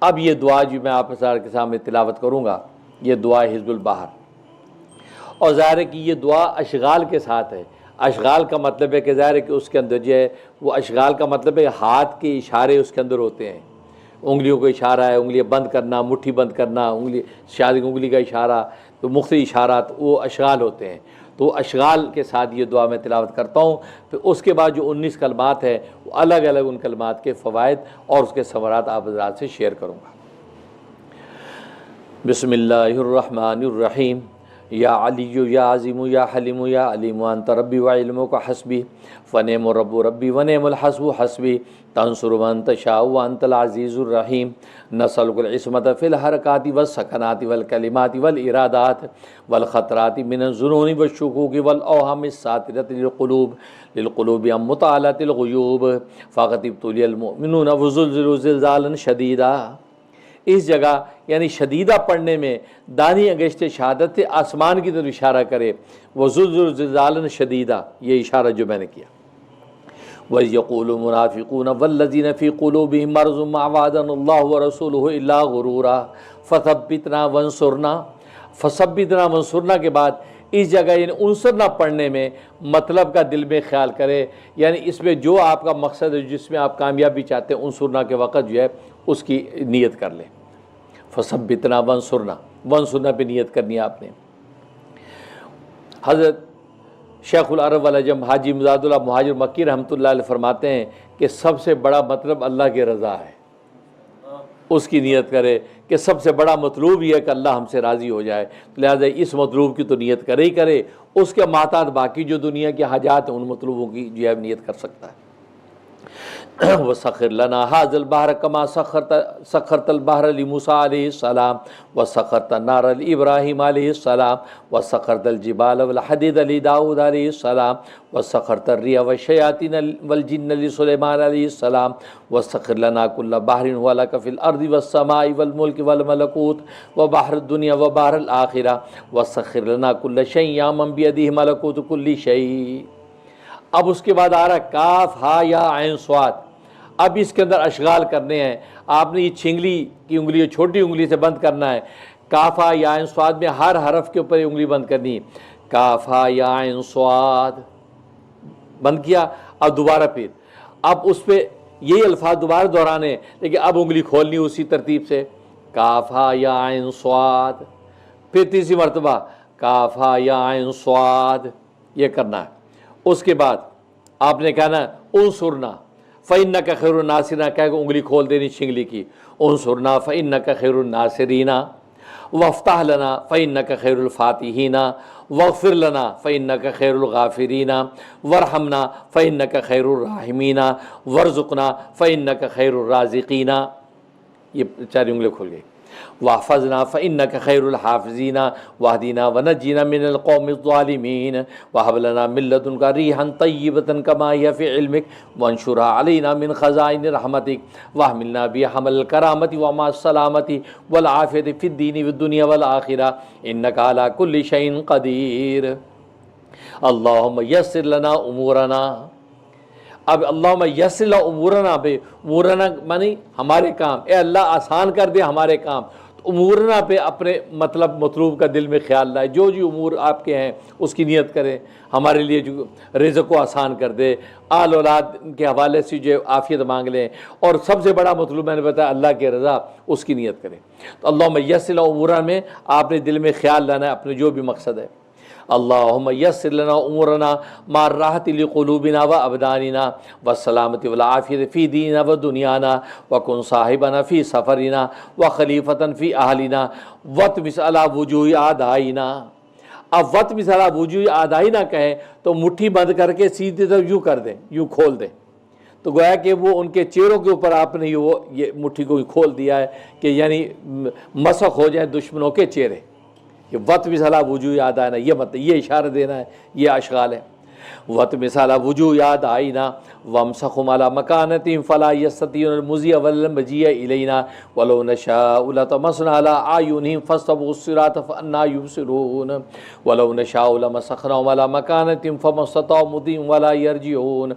اب یہ دعا جو میں آپ کے سامنے تلاوت کروں گا، یہ دعا حزب البحر، اور ظاہر ہے کہ یہ دعا اشغال کے ساتھ ہے۔ اشغال کا مطلب ہے کہ ظاہر ہے کہ اس کے اندر جو ہے وہ اشغال کا مطلب ہے ہاتھ کے اشارے اس کے اندر ہوتے ہیں، انگلیوں کو اشارہ ہے، انگلیاں بند کرنا، مٹھی بند کرنا، انگلی شاید انگلی کا اشارہ، تو مختلف اشارات وہ اشغال ہوتے ہیں۔ تو اشغال کے ساتھ یہ دعا میں تلاوت کرتا ہوں، پھر اس کے بعد جو 19 کلمات ہیں وہ الگ الگ ان کلمات کے فوائد اور اس کے ثمرات آپ حضرات سے شیئر کروں گا۔ بسم اللہ الرحمن الرحیم۔ یا علی یا عظیم یا حلیم یا علیم انت ربی وعلمک حسبی فنعم الرب ربی ونعم الحسب حسبی تنصر من تشاء وانت العزیز الرحیم نسألک العصمۃ فی الحرکات والسکنات والکلمات والارادات والخطرات من الظنون والشکوک والاوہام الساطرۃ للقلوب عن مطالعۃ الغیوب فقد ابتلی المؤمنون وزلزلوا زلزالا شدیدا۔ اس جگہ یعنی شدیدہ پڑھنے میں دانی انگشت شہادت سے آسمان کی طرف اشارہ کرے، وزلزلوا زلزالا شدیدا، یہ اشارہ جو میں نے کیا۔ وَيَقُولُ الْمُنَافِقُونَ وَالَّذِينَ فِي قُلُوبِهِم مَّرَضٌ مَّا وَعَدَنَا اللَّهُ وَرَسُولُهُ إِلَّا غُرُورًا فَثَبِّتْنَا وَانصُرْنَا کے بعد اس جگہ یعنی انصرنا پڑھنے میں مطلب کا دل میں خیال کرے، یعنی اس میں جو آپ کا مقصد ہے، جس میں آپ کامیابی چاہتے ہیں، انصرنا کے وقت جو ہے اس کی نیت کر لیں۔ فثبتنا وانصرنا پہ نیت کرنی ہے آپ نے۔ حضرت شیخ العرب والعجم حاجی مزاد اللہ مہاجر مکی رحمۃ اللہ علیہ فرماتے ہیں کہ سب سے بڑا مطلب اللہ کی رضا ہے، اس کی نیت کرے کہ سب سے بڑا مطلوب یہ ہے کہ اللہ ہم سے راضی ہو جائے، لہٰذا اس مطلوب کی تو نیت کرے ہی کرے، اس کے محتاط باقی جو دنیا کی حاجات ہیں ان مطلوبوں کی جو ہے نیت کر سکتا ہے۔ وَسَخِّرْ لَنَا هَٰذَا الْبَحْرَ كَمَا سَخَّرْتَ الْبَحْرَ لِمُوسَىٰ عَلَيْهِ السَّلَامِ وَسَخَّرْتَ النَّارَ لِإِبْرَاهِيمَ عَلَيْهِ السَّلَامِ وَسَخَّرْتَ الْجِبَالَ وَالْحَدِيدَ لِدَاوُودَ عَلَيْهِ السَّلَامِ وَسَخَّرْتَ الرِّيحَ وَالشَّيَاطِينَ وَالْجِنَّ لِسُلَيْمَانَ عَلَيْهِ السَّلَامِ وَسَخِّرْ لَنَا كُلَّ بَحْرٍ هُوَ لَكَ فِي الْأَرْضِ وَالسَّمَاءِ وَالْمُلْكِ وَالْمَلَكُوتِ وَبَحْرِ الدُّنْيَا وَبَحْرِ الْآخِرَةِ وَسَخِّرْ لَنَا كُلَّ شَيْءٍ يَا مَن بِيَدِهِ مَلَكُوتُ كُلِّ شَيْءٍ۔ اب اس کے بعد آ رہا کاف ہا یا عین صاد، اب اس کے اندر اشغال کرنے ہیں۔ آپ نے یہ چھنگلی کی انگلی چھوٹی انگلی سے بند کرنا ہے، کاف ہا یا عین صاد میں ہر حرف کے اوپر انگلی بند کرنی ہے۔ کاف ہا یا عین صاد بند کیا، اب دوبارہ پھر اب اس پہ یہی الفاظ دوبارہ دہرانے، لیکن اب انگلی کھولنی اسی ترتیب سے، کاف ہا یا عین صاد، پھر تیسری مرتبہ کاف ہا یا عین صاد، یہ کرنا ہے۔ اس کے بعد آپ نے کہنا ہے انصرنا فإنک خیر الناصرین، کہہ کہ انگلی کھول دینی چھنگلی کی، انصرنا فإنک خیر الناصرین، وافتح لنا فإنک خیر الفاتحین، واغفر لنا فإنک خیر الغافرین، وارحمنا فإنک خیر الراحمین، وارزقنا فإنک خیر الرازقین۔ یہ چار انگلی کھول گئی۔ واحفظنا فإنک خیر الحافظین، واہدنا ونجینا من القوم الظالمین، وہب لنا من لدنک ریحا طیبۃ کما ہی فی علمک، وانشرها علینا من خزائن رحمتک، واحملنا بحمل الکرامۃ ومع السلامۃ والعافیۃ فی الدین والدنیا والآخرہ، انک علی کل شیء قدیر۔ اللہم یسر لنا امورنا، اب اللہم یسر لنا امورنا پہ، امورنا معنی ہمارے کام، اے اللہ آسان کر دے ہمارے کام، تو امورنا پہ اپنے مطلوب کا دل میں خیال لائے، جو امور آپ کے ہیں اس کی نیت کریں، ہمارے لیے جو رزق کو آسان کر دے، آل اولاد کے حوالے سے جو عافیت مانگ لیں، اور سب سے بڑا مطلوب میں نے بتایا اللہ کے رضا، اس کی نیت کریں۔ تو اللہم یسر لنا امورنا میں آپ نے دل میں خیال لانا ہے اپنے جو بھی مقصد ہے۔ اللہم یسر لنا امورنا مع الراحۃ لقلوبنا و ابداننا والسلامۃ والعافیۃ فی دیننا و دنیانا، وکن صاحبنا فی سفرنا وخلیفۃ فی اہلنا واطمس علی وجوہ اعدائنا۔ اب واطمس علی وجوہ اعدائنا کہیں تو مٹھی بند کر کے سیدھی طرف یوں کر دیں، یوں کھول دیں، تو گویا کہ وہ ان کے چہروں کے اوپر آپ نے یہ مٹھی کو کھول دیا ہے کہ یعنی مسخ ہو جائیں دشمنوں کے چہرے، کہ وطمس علی وجوہ اعدائنا، یہ مطلب یہ اشارہ دینا ہے، یہ اشغال ہے۔ وَطْمِسْ عَلَىٰ وُجُوهِ أَعْدَائِنَا وَامْسَخْهُمْ عَلَىٰ مَكَانَتِهِمْ فَلَا يَسْتَطِيعُونَ الْمُضِيَ وَلَا الْمَجِيَ إِلَيْنَا وَلَوْ نَشَاءُ لَطَمَسْنَا عَلَىٰ أَعْيُنِهِمْ فَاسْتَبَقُوا الصِّرَاطَ فَأَنَّىٰ يُبْصِرُونَ وَلَوْ نَشَاءُ لَمَسَخْنَاهُمْ عَلَىٰ مَكَانَتِهِمْ فَمَا اسْتَطَاعُوا مُضِيًّا وَلَا يَرْجِعُونَ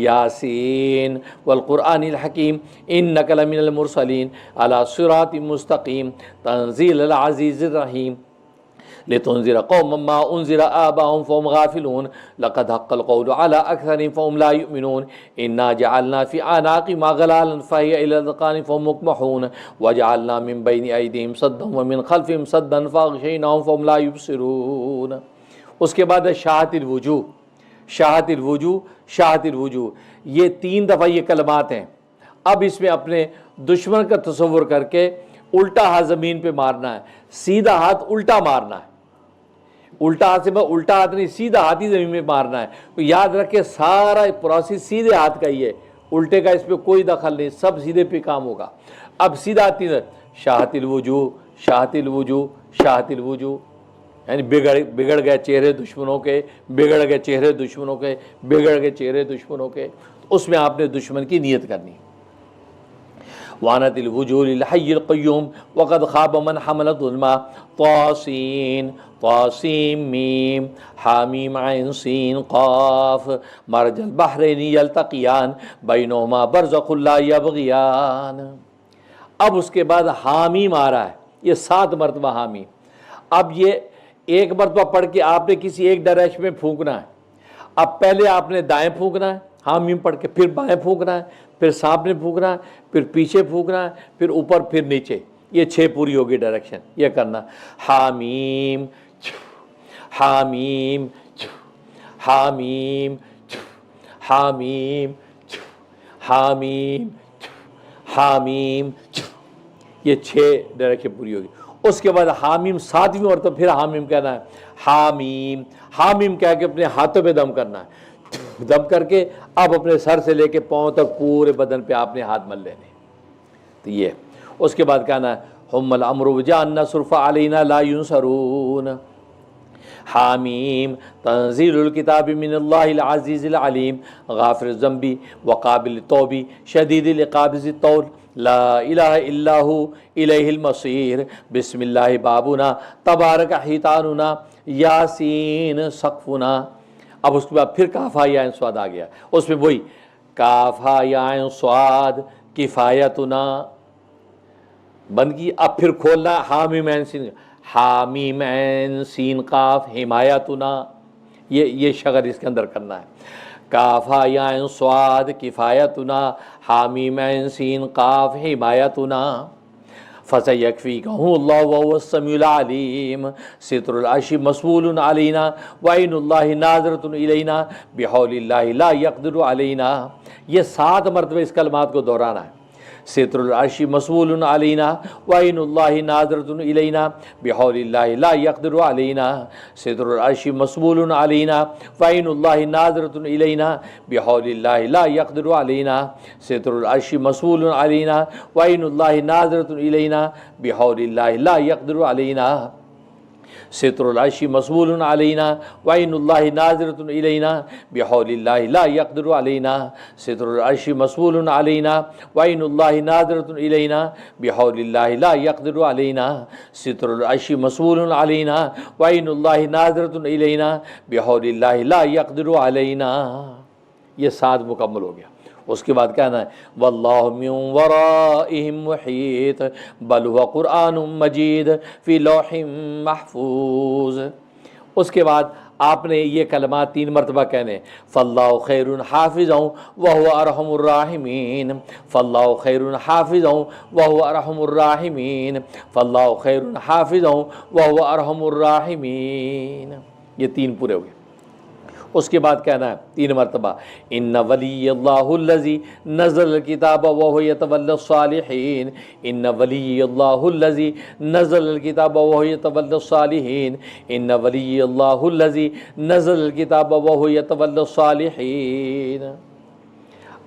يَاسِينَ وَالْقُرْآنِ الْحَكِيمِ إِنَّكَ لَمِنَ الْمُرْسَلِينَ عَلَىٰ صِرَاطٍ مُّسْتَقِيمٍ تَنزِيلَ الْعَزِيزِ الرَّحِيمِ لِتُنذِرَ قَوْمًا مَّا أُنذِرَ آبَاؤُهُمْ فَهُمْ غَافِلُونَ لَقَدْ حَقَّ الْقَوْلُ عَلَىٰ أَكْثَرِهِمْ فَهُمْ لَا يُؤْمِنُونَ إِنَّا جَعَلْنَا فِي أَعْنَاقِهِمْ أَغْلَالًا فَهِيَ إِلَى الْأَذْقَانِ فَهُمْ مُقْمَحُونَ وَجَعَلْنَا مِن بَيْنِ أَيْدِيهِمْ سَدًّا وَمِن خَلْفِهِمْ سَدًّا فَأَغْشَيْنَاهُمْ فَهُمْ لَا يُبْصِرُونَ۔ اس کے بعد ہے شاہت الوجوہ، شاہت الوجوہ، شاہت الوجوہ، یہ 3 دفعہ یہ کلمات ہیں۔ اب اس میں اپنے دشمن کا تصور کر کے الٹا ہاتھ زمین پہ مارنا ہے، سیدھا ہاتھ الٹا مارنا ہے، الٹا ہاتھ سے الٹا ہاتھ نہیں، سیدھا ہاتھ ہی زمین میں مارنا ہے۔ تو یاد رکھے سارا پروسیس سیدھے ہاتھ کا ہی ہے، الٹے کا اس پہ کوئی دخل نہیں، سب سیدھے پہ کام ہوگا۔ اب سیدھا ہاتھ شاہت الوجوہ، شاہت الوجوہ، شاہت الوجوہ، یعنی بگڑ گئے چہرے دشمنوں کے، بگڑ گئے چہرے دشمنوں کے، بگڑ گئے چہرے دشمنوں کے۔ اس میں آپ نے دشمن کی نیت کرنی۔ وَعَنَتِ الْوُجُوهُ لِلْحَيِّ الْقَيُّومِ وَقَدْ خَابَ مَنْ حَمَلَ ظُلْمًا طاسين طاسيم ميم حاميم عين سين قاف مرج البحرين يلتقيان بينهما برزخ لا يبغيان۔ اب اس کے بعد حامیم آ رہا ہے، یہ 7 مرتبہ حامیم۔ اب یہ ایک مرتبہ پڑھ کے آپ نے کسی ایک ڈائریکشن میں پھونکنا ہے۔ اب پہلے آپ نے دائیں پھونکنا ہے حامیم پڑھ کے، پھر بائیں پھونکنا ہے، پھر سامنے پھونکنا ہے، پھر پیچھے پھونکنا ہے، پھر اوپر، پھر نیچے، یہ 6 پوری ہوگی ڈائریکشن، یہ کرنا۔ حامیم حامیم حامیم حامیم حامیم حامیم، یہ 6 ڈائریکشن پوری ہوگی۔ اس کے بعد حامیم 7ویں مرتبہ پھر حامیم کہنا ہے، حامیم حامیم کہہ کے اپنے ہاتھوں پہ دم کرنا ہے، دم کر کے اب اپنے سر سے لے کے پاؤں تک پورے بدن پہ آپ نے ہاتھ مل لینے۔ تو یہ اس کے بعد کہنا ہے ہم الامر وجاء النصر فعلينا لا ينصرون۔ حامیم تنزیل الکتاب من اللہ العزیز العلیم غافر الذنب وقابل التوب شدید العقاب ذی الطول لا الہ الا ہو الیہ المصیر بسم اللہ بابنا تبارک حیطاننا یاسین سقفنا۔ اب اس کے بعد پھر کاف ہا یا عین صاد آ گیا، اس میں وہی کاف ہا یا عین صاد کفایتنا بند کی، اب پھر کھولنا حامیم عین سین، حامیم عین سین قاف حمایتنا، یہ شغل اس کے اندر کرنا ہے۔ کاف ہا یا عین صاد کفایتنا حامیم عین سین قاف حمایتنا فَسَيَكْفِيكَهُ اللَّهُ وَهُوَ السَّمِيعُ الْعَلِيمُ سِتْرُ الْعَرْشِ مَسْئُولٌ عَلَيْنَا وَعَيْنُ اللَّهِ نَاظِرَةٌ إِلَيْنَا بِحَوْلِ اللَّهِ لَا يَقْدِرُ عَلَيْنَا۔ یہ 7 مرتبہ اس کلمات کو دہرانا ہے۔ ستر العرش مسئول علینا وعین اللہ ناظرۃ الینا بحول اللہ لا یقدر علینا۔ ستر العرش مسئول علینا وعین اللہ ناظرۃ الینا بحول اللہ لا یقدر علینا۔ ستر العرش مسئول علینا وعین اللہ ناظرۃ الینا بحول اللہ لا یقدر علینا۔ ستر العرش مسئول علینا وعین اللہ ناظرۃ الینا بحول اللہ لا یقدر علینا۔ ستر العرش مسئول علینا وعین اللہ ناظرۃ الینا بحول اللہ لا یقدر علینا۔ ستر العرش مسئول علینا وعین اللہ ناظرۃ الینا بحول اللہ لا یقدر علینا۔ یہ 7 مکمل ہو گیا۔ اس کے بعد کہنا ہے واللہ من ورائہم محیط بل هو قرآن مجید فی لوح محفوظ۔ اس کے بعد آپ نے یہ کلمات 3 مرتبہ کہنے، فاللہ خیر حافظا وهو ارحم الراحمین، فاللہ خیر حافظا وهو ارحم الراحمین، فاللہ خیر حافظا وهو ارحم الراحمین۔ یہ 3 پورے ہو گئے۔ اس کے بعد کہنا ہے 3 مرتبہ ان ولی اللہ الذی نزل الکتاب وهو یتولی الصالحین، ان ولی اللہ الذی نزل الکتاب وهو یتولی الصالحین، ان ولی اللہ الذی نزل الکتاب وهو یتولی الصالحین۔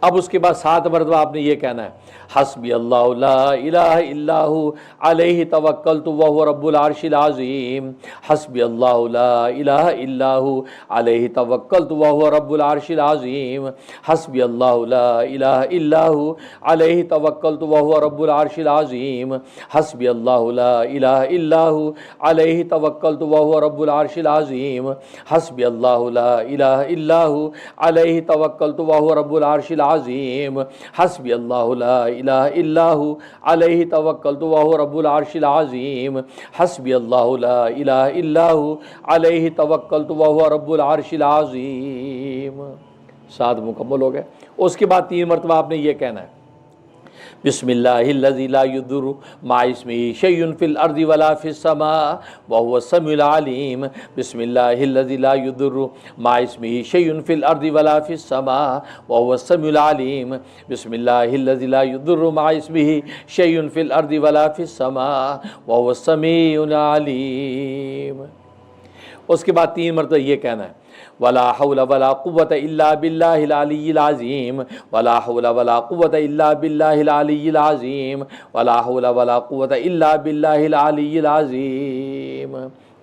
اب اس کے بعد 7 مرتبہ آپ نے یہ کہنا ہے حسبی اللہ لا الہ الا ہو علیہ توکلت وہو رب العرش العظیم، حسبی اللہ لا الہ الا ہو علیہ توکلت وہو رب العرش العظیم، حسبی اللہ لا الہ الا ہو علیہ توکلت وہو رب العرش العظیم، حسبی اللہ لا الہ الا ہو علیہ توکلت وہو رب العرش العظیم، حسبی اللہ لا الہ الا ہو علیہ توکلت وہو رب العرش العظیم، حسبی اللہ لا الہ الا ہو علیہ توکلت وہو رب العرش العظیم، حسبی اللہ لا الہ الا ہو علیہ توکلت وہو رب العرش العظیم۔ 7 مکمل ہو گئے۔ اس کے بعد 3 مرتبہ آپ نے یہ کہنا ہے بسم اللہ الذی لا یضر مع اسمہ شیء فی الارض ولا فی السماء وهو السمیع العلیم، بسم اللہ الذی لا یضر مع اسمہ شیء فی الارض ولا فی السماء وهو السمیع العلیم، بسم اللہ الذی لا یضر مع اسمہ شیء فی الارض ولا فی السماء وهو السمیع العلیم۔ اس کے بعد 3 مرتبہ یہ کہنا ہے ولا حول ولا قوة الا باللہ العلی العظیم، ولا حول ولا قوة الا باللہ العلی العظیم، ولا حول ولا قوة الا باللہ العلی العظیم۔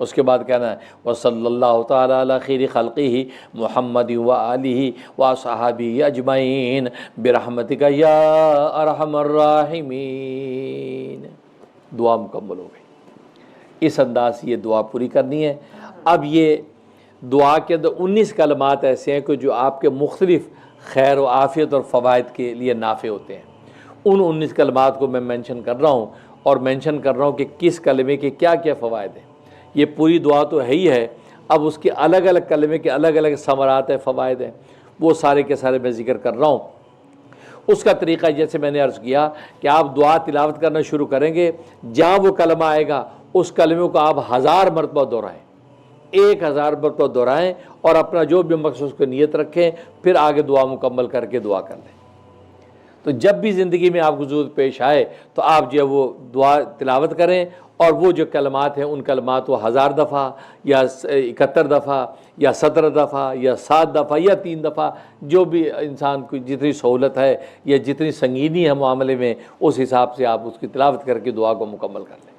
اس کے بعد کہنا ہے وصلی اللہ تعالی علی خیر خلقہ محمد وآلہ وصحابہ اجمعین برحمتک یا ارحم الراحمین۔ دعا مکمل ہو گئی۔ اس انداز سے یہ دعا پوری کرنی ہے۔ اب یہ دعا کے اندر 19 کلمات ایسے ہیں کہ جو آپ کے مختلف خیر و عافیت اور فوائد کے لیے نافع ہوتے ہیں۔ ان 19 کلمات کو میں مینشن کر رہا ہوں اور مینشن کر رہا ہوں کہ کس کلمے کے کیا کیا فوائد ہیں۔ یہ پوری دعا تو ہے ہی ہے، اب اس کے الگ الگ کلمے کے الگ الگ ثمرات ہیں، فوائد ہیں، وہ سارے کے سارے میں ذکر کر رہا ہوں۔ اس کا طریقہ جیسے میں نے عرض کیا کہ آپ دعا تلاوت کرنا شروع کریں گے، جہاں وہ کلمہ آئے گا اس کلمے کو آپ 1000 مرتبہ دہرائیں، 1000 مرتبہ دہرائیں اور اپنا جو بھی مقصد اس کو نیت رکھیں، پھر آگے دعا مکمل کر کے دعا کر لیں۔ تو جب بھی زندگی میں آپ کو ضرورت پیش آئے تو آپ جو ہے وہ دعا تلاوت کریں، اور وہ جو کلمات ہیں ان کلمات کو 1000 دفعہ یا 71 دفعہ یا 17 دفعہ یا 7 دفعہ یا 3 دفعہ، جو بھی انسان کو جتنی سہولت ہے یا جتنی سنگینی ہے معاملے میں، اس حساب سے آپ اس کی تلاوت کر کے دعا کو مکمل کر لیں۔